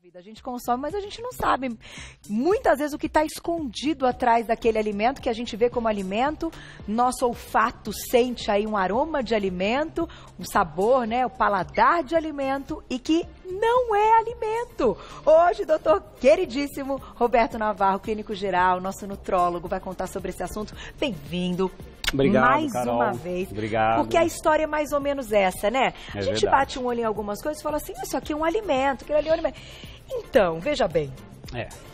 vida. A gente consome, mas a gente não sabe muitas vezes o que está escondido atrás daquele alimento que a gente vê como alimento. Nosso olfato sente aí um aroma de alimento, um sabor, né, o paladar de alimento e que não é alimento. Hoje, doutor queridíssimo Roberto Navarro, clínico geral, nosso nutrólogo, vai contar sobre esse assunto. Bem-vindo. Obrigado, mais Carol. uma vez. Obrigado. Porque a história é mais ou menos essa, né? A gente verdade. bate um olho em algumas coisas e fala assim, isso aqui é um alimento, aquilo ali é um alimento. Então, veja bem.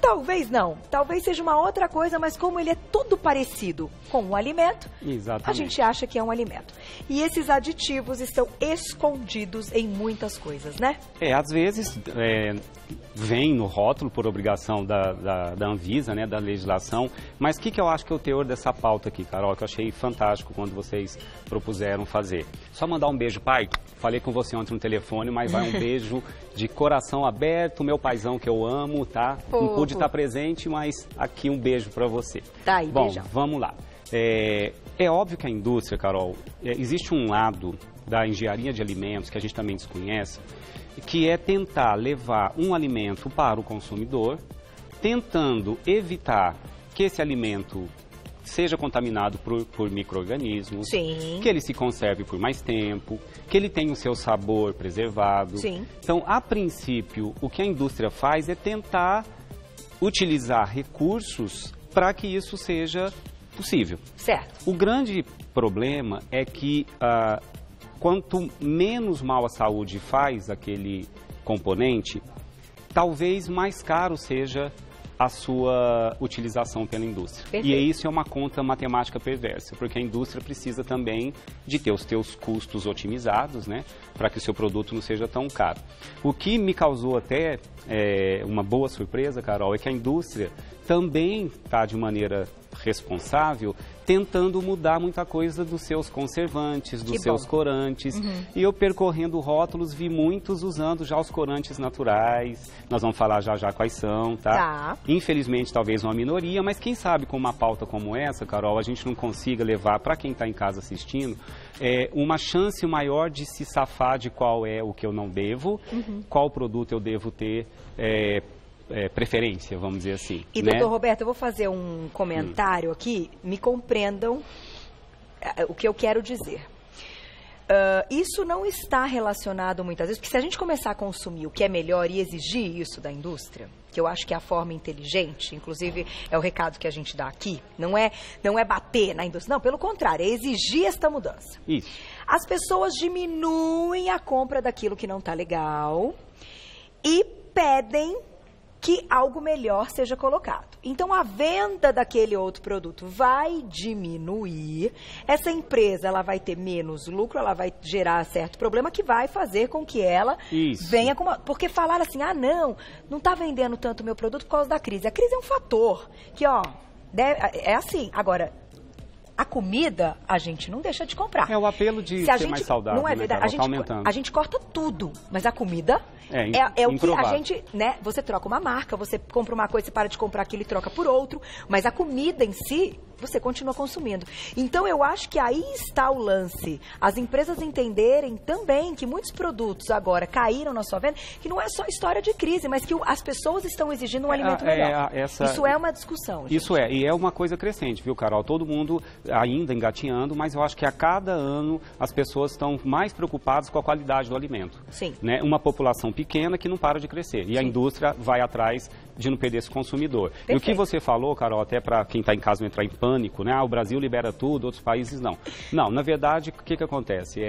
Talvez não. Talvez seja uma outra coisa, mas como ele é todo parecido com um alimento, Exatamente. a gente acha que é um alimento. E esses aditivos estão escondidos em muitas coisas, né? Às vezes vem no rótulo por obrigação da Anvisa, né, da legislação, mas o que eu acho que é o teor dessa pauta aqui, Carol, que eu achei fantástico quando vocês propuseram fazer. Só mandar um beijo, pai. Falei com você ontem no telefone, mas vai um beijo de coração aberto, meu paizão que eu amo, tá? Não pude estar presente, mas aqui um beijo pra você. Tá aí, bom, beijão. Vamos lá. É óbvio que a indústria, Carol, existe um lado da engenharia de alimentos que a gente também desconhece, que é tentar levar um alimento para o consumidor, tentando evitar que esse alimento seja contaminado por micro-organismos, Sim. que ele se conserve por mais tempo, que ele tenha o seu sabor preservado. Sim. Então, a princípio, o que a indústria faz é tentar utilizar recursos para que isso seja possível. Certo. O grande problema é que quanto menos mal a saúde faz aquele componente, talvez mais caro seja a sua utilização pela indústria. Perfeito. E isso é uma conta matemática perversa, porque a indústria precisa também de ter os teus custos otimizados, né, para que o seu produto não seja tão caro. O que me causou até uma boa surpresa, Carol, é que a indústria também está de maneira responsável tentando mudar muita coisa dos seus conservantes, dos seus corantes. E eu percorrendo rótulos vi muitos usando já os corantes naturais. Nós vamos falar já quais são, tá? Infelizmente talvez uma minoria, mas quem sabe com uma pauta como essa, Carol, a gente não consiga levar para quem está em casa assistindo uma chance maior de se safar de qual é o que eu não devo, qual produto eu devo ter preferência, vamos dizer assim. E, né? doutor Roberto, eu vou fazer um comentário aqui, me compreendam o que eu quero dizer. Isso não está relacionado muitas vezes, porque se a gente começar a consumir o que é melhor e exigir isso da indústria, que eu acho que é a forma inteligente, inclusive é o recado que a gente dá aqui, não é bater na indústria, não, pelo contrário, é exigir esta mudança. Isso. As pessoas diminuem a compra daquilo que não está legal e pedem que algo melhor seja colocado. Então, a venda daquele outro produto vai diminuir, essa empresa ela vai ter menos lucro, ela vai gerar certo problema que vai fazer com que ela venha com uma... Porque falaram assim, não está vendendo tanto o meu produto por causa da crise. A crise é um fator que, é assim. Agora, a comida, a gente não deixa de comprar. É o apelo de ser mais saudável, não é verdade, né, Carol? a gente corta tudo, mas a comida é o que a gente, né, você troca uma marca, você compra uma coisa, você para de comprar aquilo e troca por outro, mas a comida em si, você continua consumindo. Então, eu acho que aí está o lance. As empresas entenderem também que muitos produtos agora caíram na sua venda, que não é só história de crise, mas que as pessoas estão exigindo um alimento melhor. Isso é uma discussão, gente. Isso e é uma coisa crescente, viu, Carol? Todo mundo ainda engatinhando, mas eu acho que a cada ano as pessoas estão mais preocupadas com a qualidade do alimento. Sim. Né? Uma população pequena que não para de crescer. E a indústria vai atrás de não perder esse consumidor. Perfeito. E o que você falou, Carol, até para quem está em casa não entrar em pânico, né? O Brasil libera tudo, outros países não. Não, na verdade, o que acontece?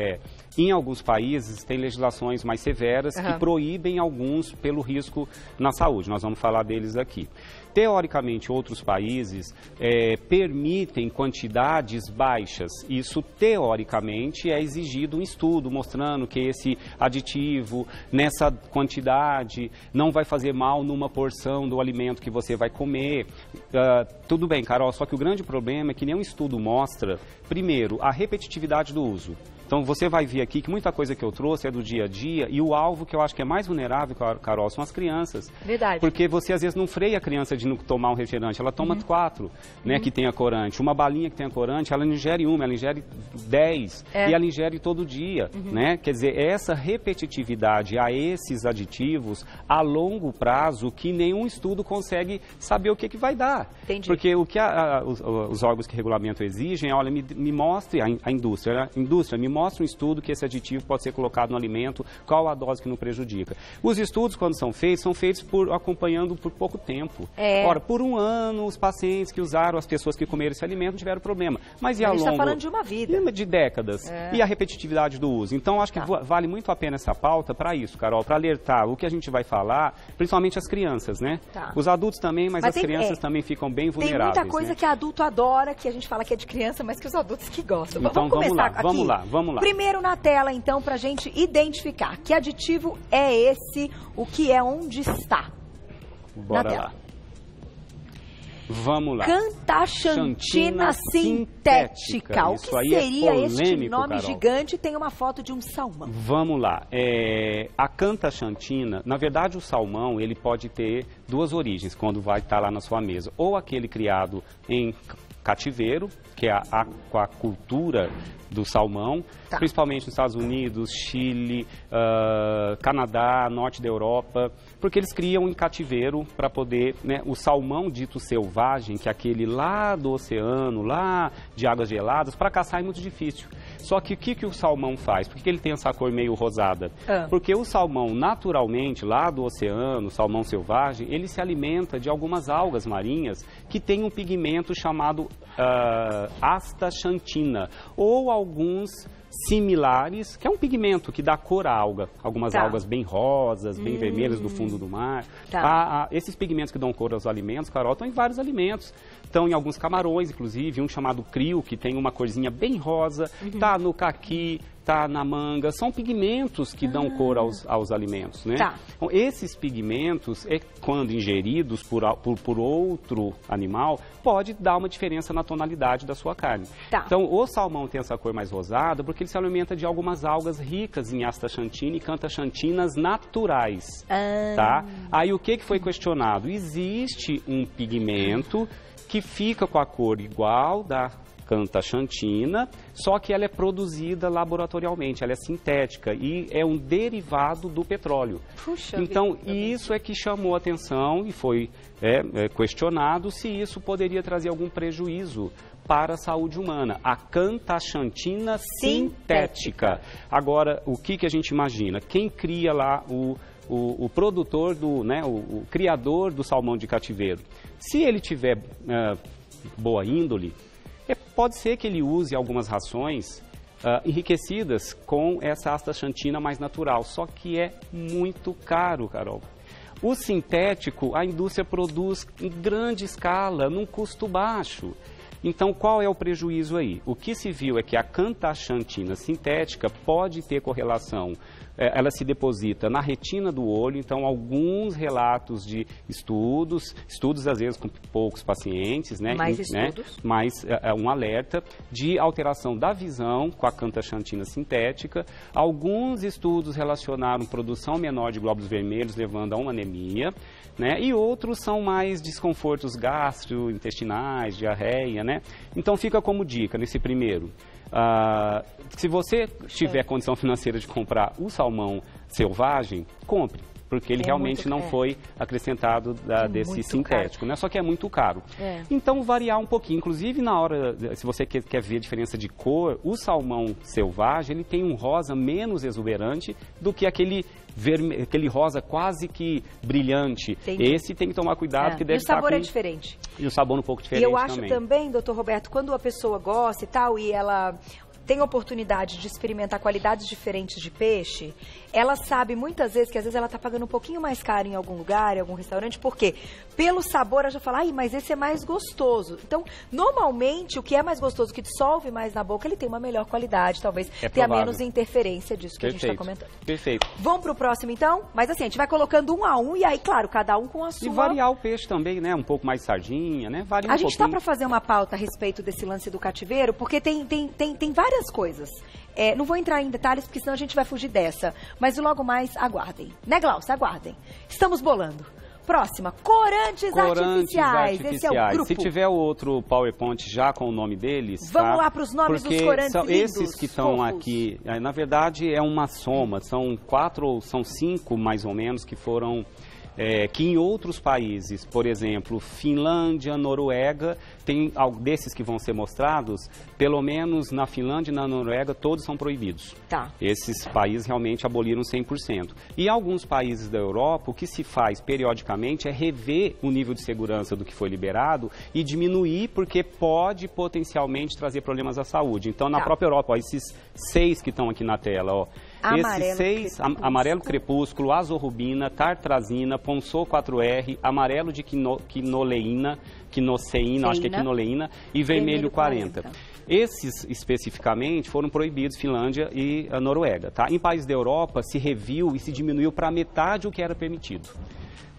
Em alguns países tem legislações mais severas que proíbem alguns pelo risco na saúde. Nós vamos falar deles aqui. Teoricamente, outros países permitem quantidades baixas. Isso, teoricamente, é exigido um estudo mostrando que esse aditivo, nessa quantidade, não vai fazer mal numa porção do alimento que você vai comer. Tudo bem, Carol, só que o grande problema é que nenhum estudo mostra, primeiro, a repetitividade do uso. Então, você vai ver aqui que muita coisa que eu trouxe é do dia a dia e o alvo que eu acho que é mais vulnerável, Carol, são as crianças. Verdade. Porque você, às vezes, não freia a criança de não tomar um refrigerante. Ela toma 4, né, que tenha corante. Uma balinha que tenha corante, ela não ingere uma, ela ingere 10. E ela ingere todo dia, né? Quer dizer, essa repetitividade a esses aditivos, a longo prazo, que nenhum estudo consegue saber o que vai dar. Entendi. Porque o que os órgãos que regulamentam exigem, olha, me mostre, a indústria, né? Indústria, me mostra um estudo que esse aditivo pode ser colocado no alimento, qual a dose que não prejudica. Os estudos, quando são feitos acompanhando por pouco tempo. Ora, por um ano, os pacientes que usaram, as pessoas que comeram esse alimento tiveram problema. Mas e a longo? A gente está falando de uma vida. De décadas. E a repetitividade do uso. Então, acho que vale muito a pena essa pauta para isso, Carol, para alertar o que a gente vai falar, principalmente as crianças, né? Os adultos também, mas as crianças também ficam bem vulneráveis. Tem muita coisa, né, que adulto adora, que a gente fala que é de criança, mas que os adultos que gostam. Então, vamos lá. Primeiro na tela, então, para a gente identificar que aditivo é esse, o que é, onde está. Bora lá. Vamos lá. Cantaxantina sintética. O que seria este nome, Carol, gigante? Tem uma foto de um salmão. Vamos lá. A cantaxantina, na verdade o salmão, ele pode ter duas origens quando vai estar lá na sua mesa. Ou aquele criado em cativeiro, que é a aquacultura do salmão, principalmente nos Estados Unidos, Chile, Canadá, norte da Europa, porque eles criam em cativeiro para poder, né, o salmão dito selvagem, que é aquele lá do oceano, lá de águas geladas, para caçar é muito difícil. Só que o que o salmão faz? Por que ele tem essa cor meio rosada? Porque o salmão, naturalmente, lá do oceano, o salmão selvagem, ele se alimenta de algumas algas marinhas que tem um pigmento chamado astaxantina, ou alguns similares, que é um pigmento que dá cor à alga. Algumas algas bem rosas, bem vermelhas do fundo do mar. Esses pigmentos que dão cor aos alimentos, Carol, estão em vários alimentos. Estão em alguns camarões, inclusive, um chamado crio, que tem uma corzinha bem rosa. Está no caqui, está na manga. São pigmentos que dão cor aos alimentos, né? Então, esses pigmentos, quando ingeridos por outro animal, pode dar uma diferença na tonalidade da sua carne. Então, o salmão tem essa cor mais rosada porque ele se alimenta de algumas algas ricas em astaxantina e cantaxantinas naturais. Aí, o que foi questionado? Existe um pigmento que fica com a cor igual da cantaxantina, só que ela é produzida laboratorialmente, ela é sintética e é um derivado do petróleo. Então, isso é que chamou a atenção e foi questionado se isso poderia trazer algum prejuízo para a saúde humana. A cantaxantina sintética. Agora, o que a gente imagina? Quem cria lá o produtor, o criador do salmão de cativeiro, se ele tiver boa índole, pode ser que ele use algumas rações enriquecidas com essa astaxantina mais natural, só que é muito caro, Carol. O sintético, a indústria produz em grande escala, num custo baixo. Então, qual é o prejuízo aí? O que se viu é que a cantaxantina sintética pode ter correlação, ela se deposita na retina do olho, então alguns relatos de estudos às vezes com poucos pacientes, né? Mas um alerta de alteração da visão com a cantaxantina sintética. Alguns estudos relacionaram produção menor de glóbulos vermelhos, levando a uma anemia, né? E outros são mais desconfortos gastrointestinais, diarreia, né? Então fica como dica nesse primeiro. Se você tiver condição financeira de comprar o salmão selvagem, compre, porque ele realmente não foi acrescentado desse sintético, né? Só que é muito caro. Então, variar um pouquinho. Inclusive, na hora, se você quer ver a diferença de cor, o salmão selvagem, ele tem um rosa menos exuberante do que aquele rosa quase que brilhante. Esse tem que tomar cuidado, que deve estar. E o sabor é diferente. E o sabor um pouco diferente também. E eu acho também, doutor Roberto, quando a pessoa gosta e tal, e ela tem oportunidade de experimentar qualidades diferentes de peixe, ela sabe muitas vezes que às vezes ela está pagando um pouquinho mais caro em algum lugar, em algum restaurante, porque pelo sabor ela já fala, mas esse é mais gostoso. Então, normalmente, o que é mais gostoso, o que dissolve mais na boca, ele tem uma melhor qualidade, talvez tenha menos interferência disso que a gente está comentando. Perfeito. Vamos para o próximo, então? Mas assim, a gente vai colocando um a um, e aí, claro, cada um com a sua. E variar o peixe também, né? Um pouco mais sardinha, né? Varia um pouquinho. A gente está para fazer uma pauta a respeito desse lance do cativeiro, porque tem várias várias coisas. Não vou entrar em detalhes, porque senão a gente vai fugir dessa. Mas logo mais, aguardem. Né, Glaucia? Aguardem. Estamos bolando. Próxima, corantes artificiais. Esse é o grupo. Se tiver o outro PowerPoint já com o nome deles... Vamos lá para os nomes dos corantes são lindos, esses que estão aqui, na verdade é uma soma, são 4 ou são 5 mais ou menos que foram... que em outros países, por exemplo, Finlândia, Noruega, tem desses que vão ser mostrados, pelo menos na Finlândia e na Noruega, todos são proibidos. Tá. Esses países realmente aboliram 100%. E alguns países da Europa, o que se faz periodicamente é rever o nível de segurança do que foi liberado e diminuir, porque pode potencialmente trazer problemas à saúde. Então, na própria Europa, ó, esses 6 que estão aqui na tela, ó, esses 6, amarelo crepúsculo, azorrubina, tartrazina, Ponsô 4R, amarelo de quinoleína, acho que é quinoleína, e vermelho 40. Esses, especificamente, foram proibidos Finlândia e a Noruega, tá? Em países da Europa, se reviu e se diminuiu para metade o que era permitido,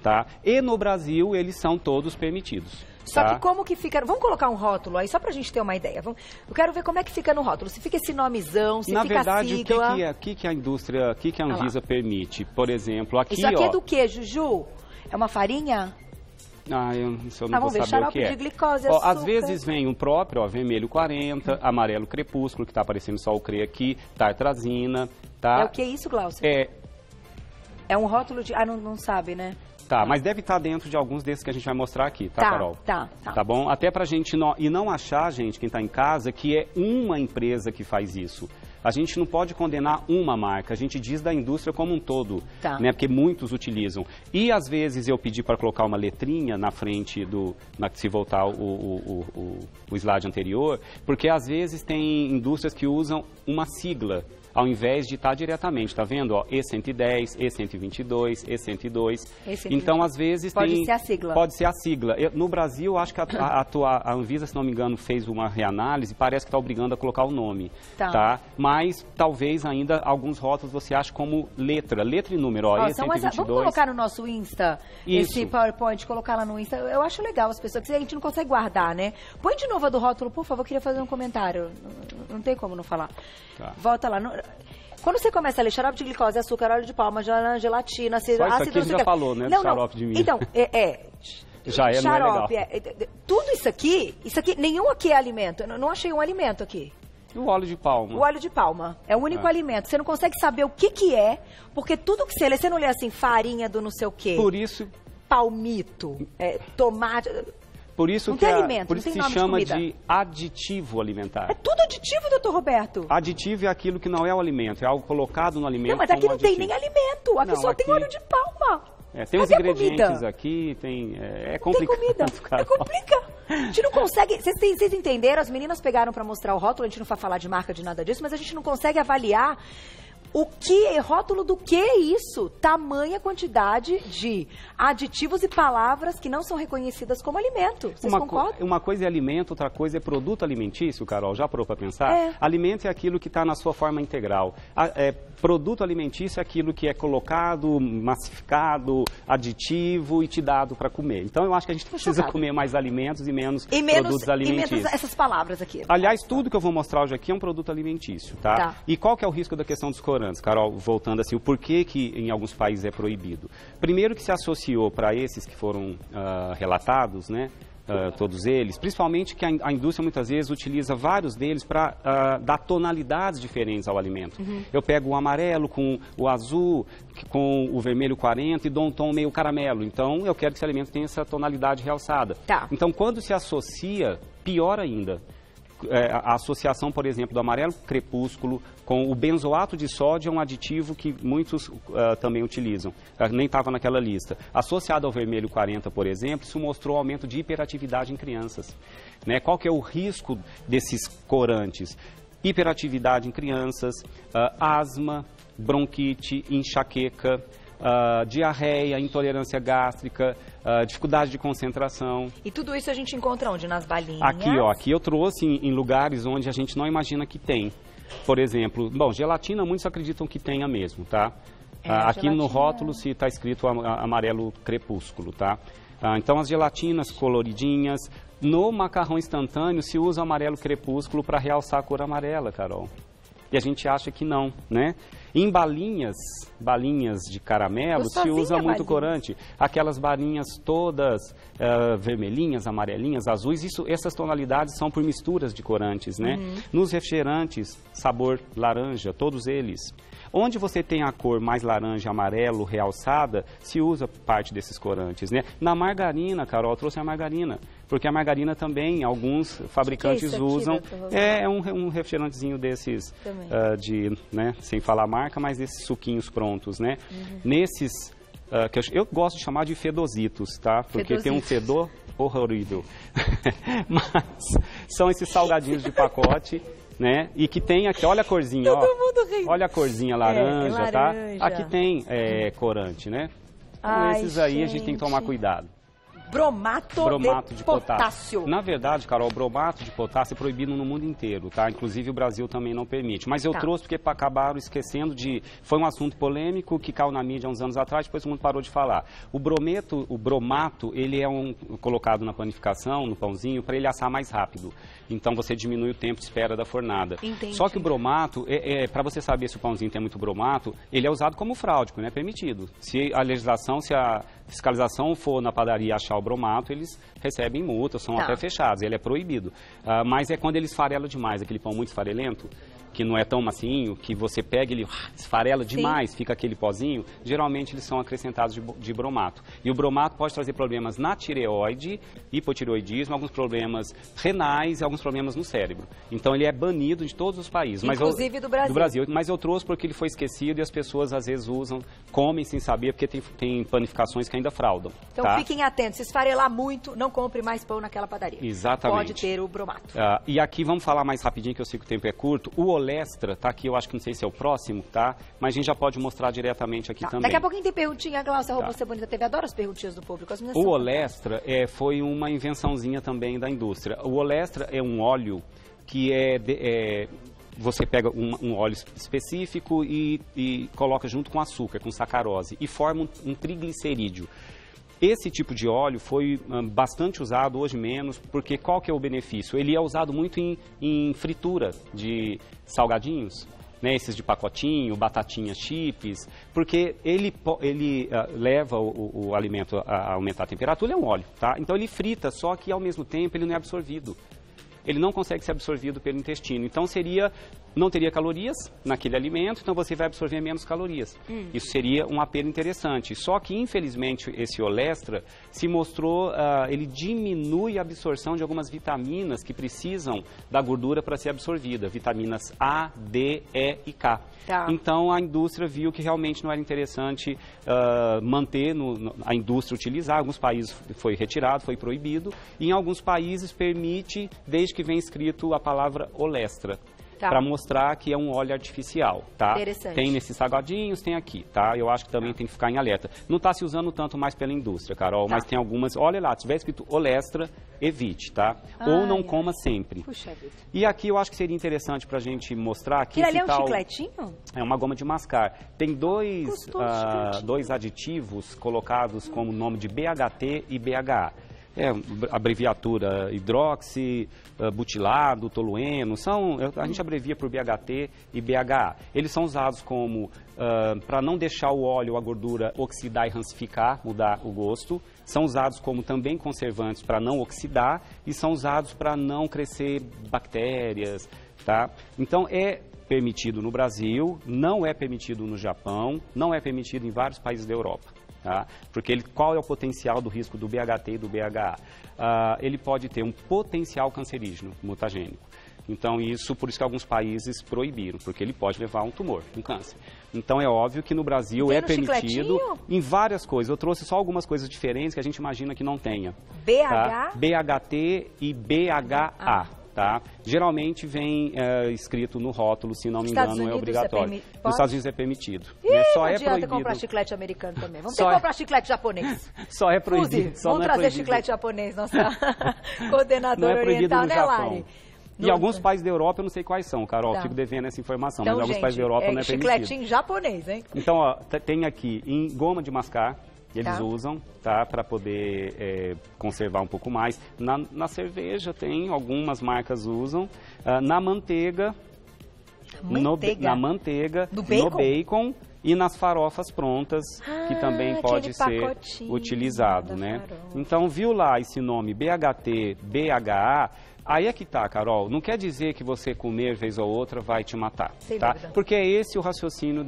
tá? E no Brasil, eles são todos permitidos. Só que como que fica... Vamos colocar um rótulo aí, só pra gente ter uma ideia. Eu quero ver como é que fica no rótulo. Se fica esse nomezão, se fica a sigla... Na verdade, o que a indústria, o que a Anvisa permite? Por exemplo, aqui, isso aqui é do quê, Juju? É uma farinha? Eu não vou saber o que é. De glicose, açúcar. Às vezes vem o próprio, vermelho 40, amarelo crepúsculo, que está aparecendo só o CRE aqui, tartrazina, tá? É o que é isso, Glaucia? É um rótulo de... não sabe, né? Tá, mas deve estar dentro de alguns desses que a gente vai mostrar aqui, tá, Carol? Tá bom? Até pra gente não achar, gente, quem está em casa, que é uma empresa que faz isso. A gente não pode condenar uma marca, a gente diz da indústria como um todo, né? Porque muitos utilizam. E às vezes eu pedi para colocar uma letrinha na frente se voltar o slide anterior, porque às vezes tem indústrias que usam uma sigla, ao invés de estar diretamente, tá vendo? Ó, E110, E122, E102. Então, às vezes pode ser a sigla. Pode ser a sigla. No Brasil, acho que a Anvisa, se não me engano, fez uma reanálise, parece que está obrigando a colocar o nome, tá? Mas talvez ainda alguns rótulos você ache como letra e número, ó, E122. Vamos colocar no nosso Insta esse PowerPoint, colocar lá no Insta. Eu acho legal as pessoas, que a gente não consegue guardar, né? Põe de novo a do rótulo, por favor, eu queria fazer um comentário. Não tem como não falar. Tá. Volta lá. Quando você começa a ler xarope de glicose, açúcar, óleo de palma, gelatina, ácido... Só isso aqui a gente já falou, né? Do xarope de milho. Então, já xarope, não é legal. Tudo isso aqui, nenhum aqui é alimento. Eu não achei um alimento aqui. E o óleo de palma? O óleo de palma. É o único alimento. Você não consegue saber o que é, porque tudo que você lê, você não lê assim, farinha do não sei o quê. Por isso... Palmito, tomate... Por isso não tem alimento, por isso se chama de aditivo alimentar. É tudo aditivo, doutor Roberto. Aditivo é aquilo que não é o alimento, é algo colocado no alimento. Não, mas aqui não tem nem alimento, aqui só tem óleo de palma. Tem os ingredientes aqui, é complicado. Tem comida, é complicado. A gente não consegue, vocês entenderam? As meninas pegaram para mostrar o rótulo, a gente não vai falar de marca de nada disso, mas a gente não consegue avaliar rótulo do que é isso? Tamanha quantidade de aditivos e palavras que não são reconhecidas como alimento. Vocês concordam? Uma coisa é alimento, outra coisa é produto alimentício, Carol. Já parou para pensar? Alimento é aquilo que está na sua forma integral. Produto alimentício é aquilo que é colocado, massificado, aditivo e te dado para comer. Então, eu acho que a gente precisa comer mais alimentos e menos produtos alimentícios. E menos essas palavras aqui. Aliás, tudo que eu vou mostrar hoje aqui é um produto alimentício, tá? E qual que é o risco da questão dos corantes, Carol? Voltando assim, o porquê que em alguns países é proibido. Primeiro que se associou para esses que foram relatados, né? Todos eles, principalmente que a indústria muitas vezes utiliza vários deles para dar tonalidades diferentes ao alimento. Eu pego o amarelo com o azul, com o vermelho 40 e dou um tom meio caramelo. Então, eu quero que esse alimento tenha essa tonalidade realçada. Então, quando se associa, pior ainda. A associação, por exemplo, do amarelo crepúsculo com o benzoato de sódio é um aditivo que muitos também utilizam, nem estava naquela lista. Associado ao vermelho 40, por exemplo, isso mostrou aumento de hiperatividade em crianças. Né? Qual que é o risco desses corantes? Hiperatividade em crianças, asma, bronquite, enxaqueca, diarreia, intolerância gástrica, dificuldade de concentração. E tudo isso a gente encontra onde? Nas balinhas? Aqui eu trouxe em lugares onde a gente não imagina que tem. Por exemplo, gelatina muitos acreditam que tenha mesmo, tá? Aqui gelatina... no rótulo se está escrito amarelo crepúsculo, tá? Então as gelatinas coloridinhas, No macarrão instantâneo se usa o amarelo crepúsculo para realçar a cor amarela, Carol. E a gente acha que não, né? Em balinhas de caramelo, se usa muito corante. Aquelas balinhas todas vermelhinhas, amarelinhas, azuis, essas tonalidades são por misturas de corantes, né? Nos refrigerantes, sabor laranja, todos eles. Onde você tem a cor mais laranja, amarelo, realçada, se usa parte desses corantes, né? Na margarina, Carol, eu trouxe a margarina, porque a margarina também, alguns fabricantes usam. É um refrigerantezinho desses, né, sem falar a marca, mas desses suquinhos prontos, né? Nesses, que eu gosto de chamar de fedositos, tá? Porque tem um fedor horrível. Mas são esses salgadinhos de pacote, né? E que tem aqui, olha a corzinha, ó. Olha a corzinha laranja, tá? Aqui tem corante, né? Então, esses aí a gente tem que tomar cuidado. Bromato de potássio. Na verdade, Carol, o bromato de potássio é proibido no mundo inteiro, tá? Inclusive o Brasil também não permite. Mas eu trouxe porque acabaram esquecendo de... Foi um assunto polêmico que caiu na mídia há uns anos atrás, depois o mundo parou de falar. O bromato, ele é colocado na panificação, no pãozinho, para ele assar mais rápido. Então você diminui o tempo de espera da fornada. Entendi. Só que o bromato, para você saber se o pãozinho tem muito bromato, ele é usado como fraudico, não é permitido. Se a legislação, se a fiscalização for na padaria achar o bromato, eles recebem multa, são até fechados, ele é proibido. Mas é quando ele esfarela demais, aquele pão muito esfarelento, que não é tão macinho, que você pega ele esfarela demais, fica aquele pozinho, geralmente eles são acrescentados de bromato. E o bromato pode trazer problemas na tireoide, hipotireoidismo, alguns problemas renais e alguns problemas no cérebro. Então ele é banido de todos os países. Inclusive do Brasil. Mas eu trouxe porque ele foi esquecido e as pessoas às vezes usam, comem sem saber, porque tem panificações que ainda fraudam. Então fiquem atentos, se esfarelar muito, não compre mais pão naquela padaria. Exatamente. Pode ter o bromato. E aqui vamos falar mais rapidinho, que eu sei que o tempo é curto. O Olestra, tá aqui, eu acho que não sei se é o próximo, tá? Mas a gente já pode mostrar diretamente aqui também. Daqui a pouquinho tem perguntinha, Glaucia, roupa Ser Bonita TV, adoro as perguntinhas do público. O Olestra foi uma invençãozinha também da indústria. O Olestra é um óleo que você pega um óleo específico e coloca junto com açúcar, com sacarose, e forma um triglicerídeo. Esse tipo de óleo foi bastante usado, hoje menos, porque qual que é o benefício? Ele é usado muito em fritura de salgadinhos, né, esses de pacotinho, batatinha chips, porque ele leva o alimento a aumentar a temperatura, é um óleo, tá? Então ele frita, só que ao mesmo tempo ele não é absorvido. Ele não consegue ser absorvido pelo intestino. Então não teria calorias naquele alimento, então você vai absorver menos calorias. Isso seria um apelo interessante. Só que, infelizmente, esse Olestra se mostrou, ele diminui a absorção de algumas vitaminas que precisam da gordura para ser absorvida. Vitaminas A, D, E e K. Então a indústria viu que realmente não era interessante manter a indústria utilizar. Em alguns países foi retirado, foi proibido. E em alguns países permite, desde que vem escrito a palavra Olestra. Para mostrar que é um óleo artificial, tá? Interessante. Tem nesses salgadinhos, tem aqui, tá? Eu acho que também tem que ficar em alerta. Não está se usando tanto mais pela indústria, Carol, mas tem algumas... Olha lá, se tiver escrito Olestra, evite, tá? Ou não coma sempre. Puxa vida. E aqui eu acho que seria interessante para a gente mostrar que ali é um chicletinho? É uma goma de mascar. Tem dois aditivos colocados como nome de BHT e BHA. Abreviatura hidroxibutilado, tolueno, a gente abrevia por BHT e BHA. Eles são usados como, para não deixar o óleo, a gordura oxidar e rancificar, mudar o gosto. São usados como também conservantes para não oxidar e são usados para não crescer bactérias, tá? Então é permitido no Brasil, não é permitido no Japão, não é permitido em vários países da Europa. Tá? Porque qual é o potencial do risco do BHT e do BHA? Ele pode ter um potencial cancerígeno, mutagênico. Então, por isso que alguns países proibiram, porque ele pode levar a um tumor, um câncer. Então, é óbvio que no Brasil é permitido em várias coisas. Eu trouxe só algumas coisas diferentes que a gente imagina que não tenha. BH? BHT e BHA. Tá? Geralmente vem escrito no rótulo, se não me engano, é obrigatório. Nos Estados Unidos é permitido. Só é proibido comprar chiclete americano também. Vamos ter que comprar chiclete japonês. Só é proibido. Vamos trazer chiclete japonês, nossa coordenadora oriental, né, Lari? E alguns países da Europa, eu não sei quais são, Carol, fico devendo essa informação, então, mas alguns países da Europa não é permitido. Chicletinho japonês, hein? Então, tem aqui em goma de mascar, Eles usam, tá, para poder conservar um pouco mais. Na cerveja tem, algumas marcas usam. Na manteiga, na manteiga, no bacon e nas farofas prontas, que também pode ser utilizado, né? Então, viu lá esse nome BHT, BHA, aí é que tá, Carol, não quer dizer que você comer vez ou outra vai te matar, tá? Porque é esse o raciocínio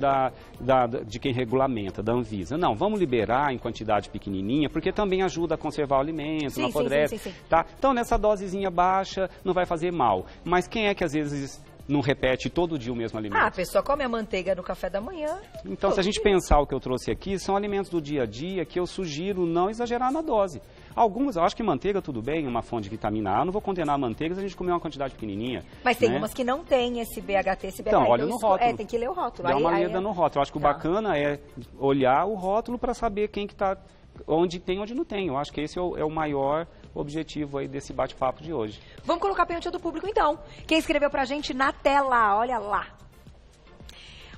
de quem regulamenta, da Anvisa. Não, vamos liberar em quantidade pequenininha, porque também ajuda a conservar o alimento, não apodrece, tá? Então, nessa dosezinha baixa, não vai fazer mal. Mas quem é que às vezes não repete todo dia o mesmo alimento? A pessoa come a manteiga no café da manhã. Então, se a gente pensar o que eu trouxe aqui, são alimentos do dia a dia que eu sugiro não exagerar na dose. Algumas, eu acho que manteiga tudo bem, uma fonte de vitamina A, não vou condenar a manteiga se a gente comer uma quantidade pequenininha. Mas tem umas que não tem esse BHT, esse BHA. Então, olha no rótulo. Tem que ler o rótulo. Dá uma lida no rótulo. Eu acho que o bacana é olhar o rótulo para saber quem que está, onde tem, onde não tem. Eu acho que esse é o maior objetivo aí desse bate-papo de hoje. Vamos colocar a pergunta do público, então. Quem escreveu pra gente na tela, olha lá.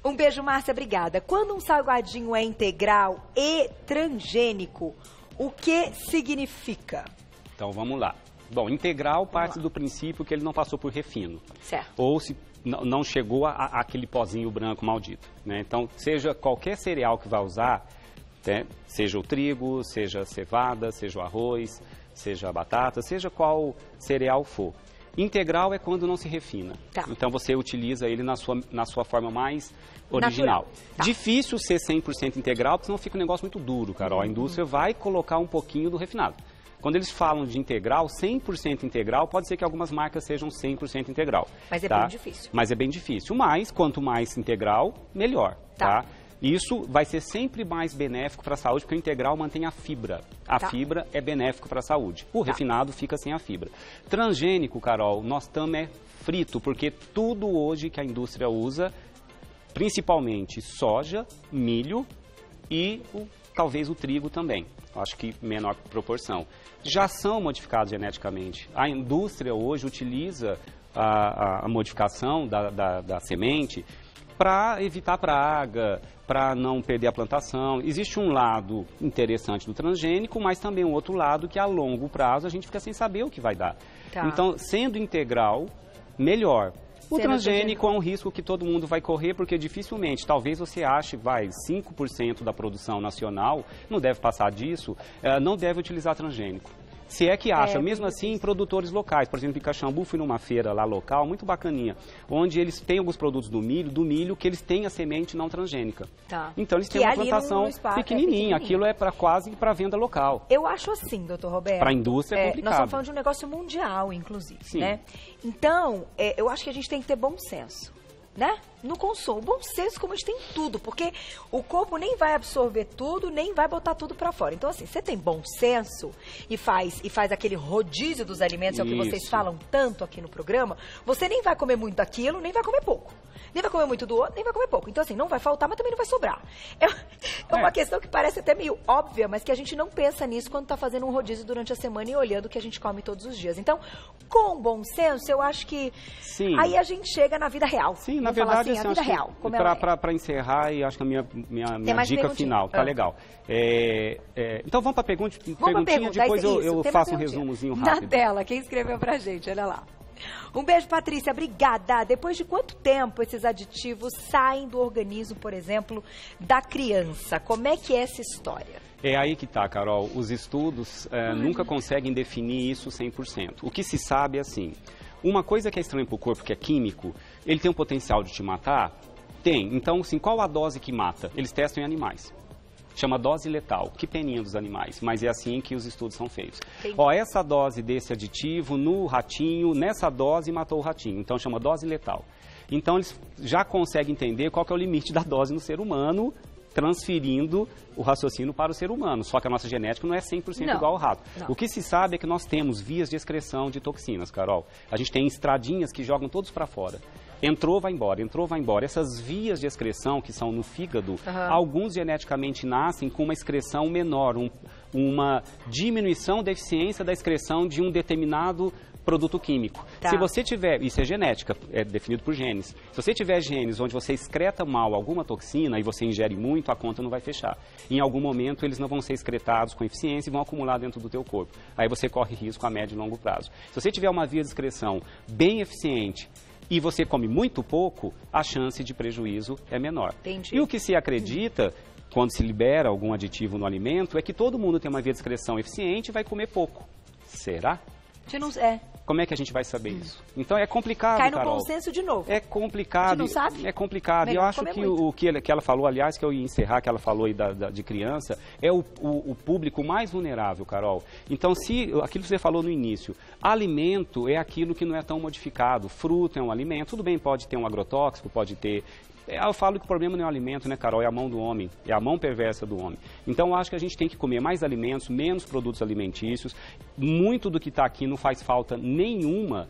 Um beijo, Márcia, obrigada. Quando um salgadinho é integral e transgênico, o que significa? Então, vamos lá. Bom, integral parte do princípio que ele não passou por refino. Certo. Ou se não chegou aquele pozinho branco maldito, né? Então, seja qualquer cereal que vai usar, né? Seja o trigo, seja a cevada, seja o arroz, seja a batata, seja qual cereal for. Integral é quando não se refina. Tá. Então você utiliza ele na sua forma mais original. Tá. Difícil ser 100% integral, porque senão fica um negócio muito duro, Carol. A indústria vai colocar um pouquinho do refinado. Quando eles falam de integral, 100% integral, pode ser que algumas marcas sejam 100% integral. Mas é bem difícil. Mas é bem difícil. Mas, quanto mais integral, melhor, tá? Isso vai ser sempre mais benéfico para a saúde, porque o integral mantém a fibra. A fibra é benéfico para a saúde. O refinado fica sem a fibra. Transgênico, Carol, nós estamos frito, porque tudo hoje que a indústria usa, principalmente soja, milho e talvez o trigo também. Acho que menor proporção. Já são modificados geneticamente. A indústria hoje utiliza a modificação da semente para evitar praga, para não perder a plantação. Existe um lado interessante do transgênico, mas também um outro lado que a longo prazo a gente fica sem saber o que vai dar. Então, sendo integral, melhor. O transgênico é um risco que todo mundo vai correr, porque dificilmente, talvez você ache, 5% da produção nacional, não deve passar disso, não deve utilizar transgênico. Se é que acha, mesmo assim, em produtores locais. Por exemplo, em Caxambu, fui numa feira lá local, muito bacaninha, onde eles têm alguns produtos do milho que eles têm a semente não transgênica. Então, eles têm uma plantação pequenininha. Aquilo é quase para venda local. Eu acho assim, doutor Roberto. Para a indústria é complicado. Nós estamos falando de um negócio mundial, inclusive, né? Então, eu acho que a gente tem que ter bom senso, né? No consumo. Bom senso, como a gente tem tudo, porque o corpo nem vai absorver tudo, nem vai botar tudo pra fora. Então, assim, você tem bom senso e faz aquele rodízio dos alimentos, é o que vocês falam tanto aqui no programa, você nem vai comer muito daquilo, nem vai comer pouco. Nem vai comer muito do outro, nem vai comer pouco. Então, assim, não vai faltar, mas também não vai sobrar. É uma questão que parece até meio óbvia, mas que a gente não pensa nisso quando tá fazendo um rodízio durante a semana e olhando o que a gente come todos os dias. Então, com bom senso, eu acho que aí a gente chega na vida real. Sim, na verdade, assim, a vida real. Para encerrar, e acho que a minha dica final, tá legal. Então vamos para a perguntinha, depois eu faço um resumozinho rápido. Na tela, quem escreveu pra gente, olha lá. Um beijo, Patrícia, obrigada. Depois de quanto tempo esses aditivos saem do organismo, por exemplo, da criança? Como é que é essa história? É aí que tá, Carol. Os estudos nunca conseguem definir isso 100%. O que se sabe é assim, uma coisa que é estranha para o corpo, que é químico, ele tem um potencial de te matar? Tem. Então, assim, qual a dose que mata? Eles testam em animais. Chama dose letal. Que peninha dos animais, mas é assim que os estudos são feitos. Ó, essa dose desse aditivo no ratinho, nessa dose matou o ratinho. Então, chama dose letal. Então, eles já conseguem entender qual que é o limite da dose no ser humano, transferindo o raciocínio para o ser humano. Só que a nossa genética não é 100% igual ao rato. O que se sabe é que nós temos vias de excreção de toxinas, Carol. A gente tem estradinhas que jogam todos para fora. Entrou, vai embora, entrou, vai embora. Essas vias de excreção que são no fígado, alguns geneticamente nascem com uma excreção menor, uma diminuição da eficiência da excreção de um determinado produto químico. Tá. Se você tiver, isso é genética, é definido por genes. Se você tiver genes onde você excreta mal alguma toxina e você ingere muito, a conta não vai fechar. Em algum momento eles não vão ser excretados com eficiência e vão acumular dentro do teu corpo. Aí você corre risco a médio e longo prazo. Se você tiver uma via de excreção bem eficiente e você come muito pouco, a chance de prejuízo é menor. Entendi. E o que se acredita, quando se libera algum aditivo no alimento, é que todo mundo tem uma via de excreção eficiente e vai comer pouco. Será? Como é que a gente vai saber isso? Então é complicado, Cai no Carol. consenso de novo. É complicado. A gente não sabe? É complicado. E eu acho que o que ela falou, aliás, que eu ia encerrar, que ela falou aí de criança, é o público mais vulnerável, Carol. Então, se aquilo que você falou no início, alimento é aquilo que não é tão modificado. Fruta é um alimento, tudo bem, pode ter um agrotóxico, pode ter... Eu falo que o problema não é o alimento, né, Carol? É a mão do homem, é a mão perversa do homem. Então, eu acho que a gente tem que comer mais alimentos, menos produtos alimentícios. Muito do que está aqui não faz falta nenhuma.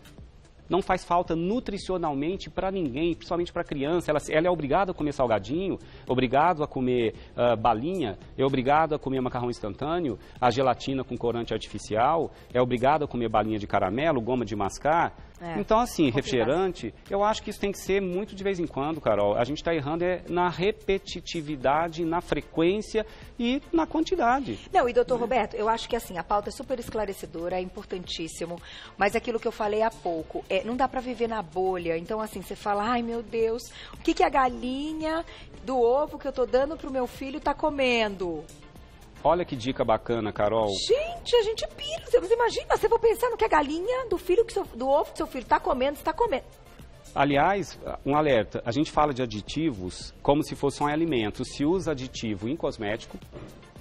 Não faz falta nutricionalmente para ninguém, principalmente para criança. Ela é obrigada a comer salgadinho, obrigado a comer balinha, é obrigado a comer macarrão instantâneo, a gelatina com corante artificial, é obrigado a comer balinha de caramelo, goma de mascar. Então, assim, refrigerante, eu acho que isso tem que ser muito de vez em quando, Carol. A gente está errando na repetitividade, na frequência e na quantidade. Não, e doutor Roberto, eu acho que assim, a pauta é super esclarecedora, é importantíssimo, mas aquilo que eu falei há pouco, não dá para viver na bolha. Então, assim, você fala, ai meu Deus, o que a galinha do ovo que eu tô dando pro meu filho tá comendo? Olha que dica bacana, Carol. Gente, a gente pira. Você imagina, você vai pensar no que a galinha do ovo que seu filho está comendo, está comendo. Aliás, um alerta, a gente fala de aditivos como se fossem alimentos. Se usa aditivo em cosmético,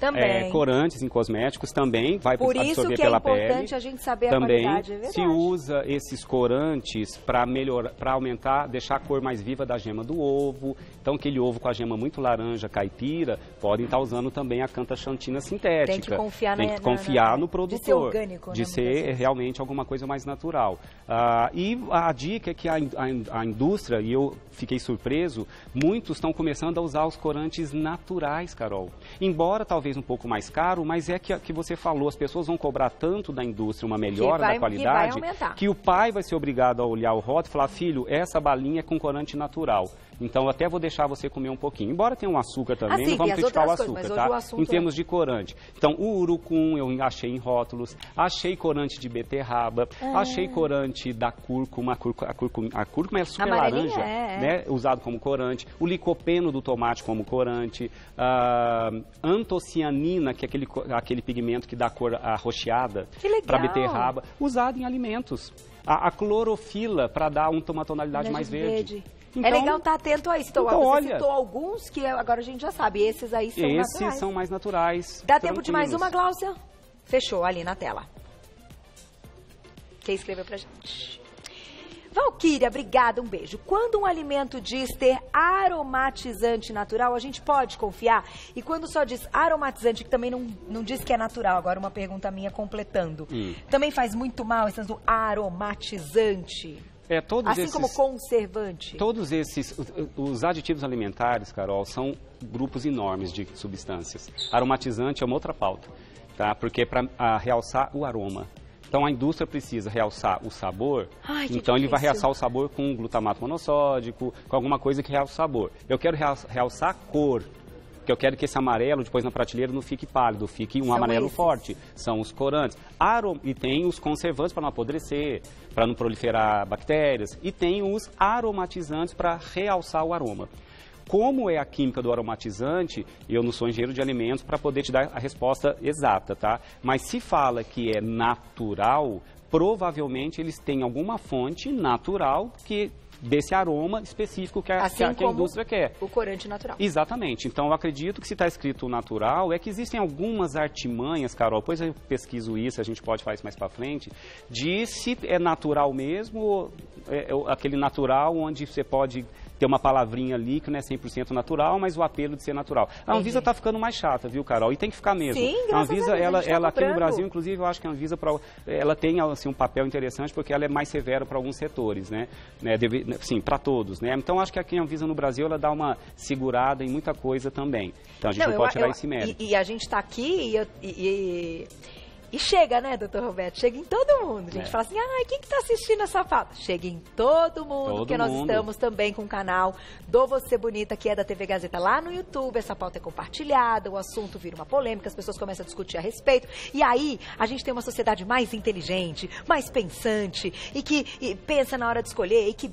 também. Corantes em cosméticos também vai absorver pela pele. Por isso que é importante a gente saber também, a qualidade, é verdade. Se usa esses corantes para melhorar, para aumentar, deixar a cor mais viva da gema do ovo. Então, aquele ovo com a gema muito laranja, caipira, podem estar usando também a cantaxantina sintética. Tem que confiar, no produtor. De ser orgânico. De ser realmente alguma coisa mais natural. E a dica é que a indústria, e eu fiquei surpreso, muitos estão começando a usar os corantes naturais, Carol. Embora talvez um pouco mais caro, mas é que você falou, as pessoas vão cobrar tanto da indústria uma melhora da qualidade, que o pai vai ser obrigado a olhar o rótulo e falar, filho, essa balinha é com corante natural. Então, eu até vou deixar você comer um pouquinho. Embora tenha um açúcar também, não vamos criticar o açúcar, tá? Em termos de corante. Então, o urucum eu achei em rótulos, achei corante de beterraba, achei corante da cúrcuma, a cúrcuma é super laranja, né? Usado como corante. O licopeno do tomate como corante. Antocianina, que é aquele pigmento que dá cor arroxeada para beterraba, usado em alimentos. A clorofila para dar uma tonalidade mais verde. Então, é legal estar atento a isso. Então, você citou alguns que agora a gente já sabe. Esses aí são naturais. Esses são mais naturais. Dá tempo de mais uma, Gláucia? Fechou, ali na tela. Quem escreveu pra gente? Valquíria, obrigada, um beijo. Quando um alimento diz ter aromatizante natural, a gente pode confiar? E quando só diz aromatizante, que também não diz que é natural, agora uma pergunta minha completando. Também faz muito mal esse do aromatizante? Como conservante. Todos os aditivos alimentares, Carol, são grupos enormes de substâncias. Aromatizante é uma outra pauta, tá? Porque é para realçar o aroma. Então, a indústria precisa realçar o sabor, então ele vai realçar o sabor com glutamato monossódico, com alguma coisa que realça o sabor. Eu quero realçar a cor, porque eu quero que esse amarelo, depois na prateleira, não fique pálido, fique um amarelo forte. São os corantes. E tem os conservantes para não apodrecer, para não proliferar bactérias. E tem os aromatizantes para realçar o aroma. Como é a química do aromatizante, eu não sou engenheiro de alimentos para poder te dar a resposta exata, tá? Mas se fala que é natural, provavelmente eles têm alguma fonte natural desse aroma específico que a indústria quer. O corante natural. Exatamente. Então, eu acredito que se está escrito natural, é que existem algumas artimanhas, Carol, depois eu pesquiso isso, a gente pode falar isso mais para frente, de se é natural mesmo, aquele natural onde você pode ter uma palavrinha ali que não é 100% natural, mas o apelo de ser natural. A Anvisa está ficando mais chata, viu, Carol? E tem que ficar mesmo. Sim, a Anvisa, ela aqui no Brasil, inclusive, eu acho que a Anvisa ela tem assim, um papel interessante porque ela é mais severa para alguns setores, né? Sim, para todos, né? Então, acho que aqui a Anvisa no Brasil, ela dá uma segurada em muita coisa também. Então, a gente não pode tirar esse mérito. E a gente está aqui E chega, né, doutor Roberto? Chega em todo mundo. A gente fala assim, quem que tá assistindo essa pauta? Chega em todo mundo, porque nós estamos também com o canal do Você Bonita, que é da TV Gazeta, lá no YouTube. Essa pauta é compartilhada, o assunto vira uma polêmica, as pessoas começam a discutir a respeito. E aí, a gente tem uma sociedade mais inteligente, mais pensante, e que pensa na hora de escolher, e que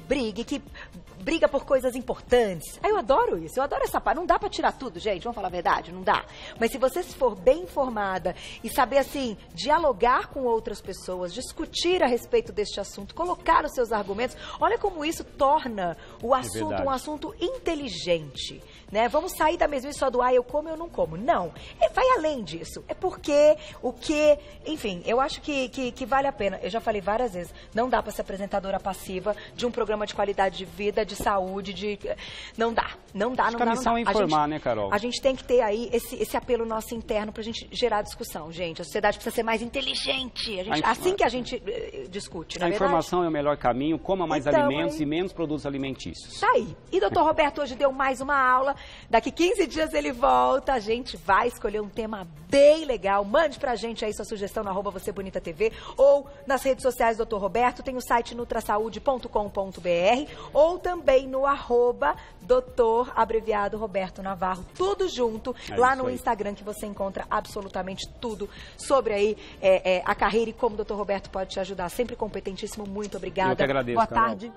briga por coisas importantes. Eu adoro isso, eu adoro essa parte. Não dá pra tirar tudo, gente, vamos falar a verdade, não dá. Mas se você for bem informada e saber, assim, dialogar com outras pessoas, discutir a respeito deste assunto, colocar os seus argumentos, olha como isso torna o assunto um assunto inteligente, né? Vamos sair da mesmice só do eu como, eu não como. Não, vai além disso. É porque, enfim, eu acho que vale a pena. Eu já falei várias vezes, não dá pra ser apresentadora passiva de um programa de qualidade de vida, de saúde, não dá. Acho que a missão é informar, né, Carol? A gente tem que ter aí esse apelo nosso interno pra gente gerar discussão, gente. A sociedade precisa ser mais inteligente. Assim que a gente discute, A informação é o melhor caminho, coma mais alimentos e menos produtos alimentícios. Tá aí. E doutor Roberto hoje deu mais uma aula. Daqui 15 dias ele volta. A gente vai escolher um tema bem legal. Mande pra gente aí sua sugestão no @VocêBonitaTV ou nas redes sociais do doutor Roberto. Tem o site nutrasaude.com.br ou também no @doutor abreviado Roberto Navarro, tudo junto, lá no Instagram, que você encontra absolutamente tudo sobre aí a carreira e como o doutor Roberto pode te ajudar. Sempre competentíssimo, muito obrigada. Eu que agradeço, Boa Carol. tarde.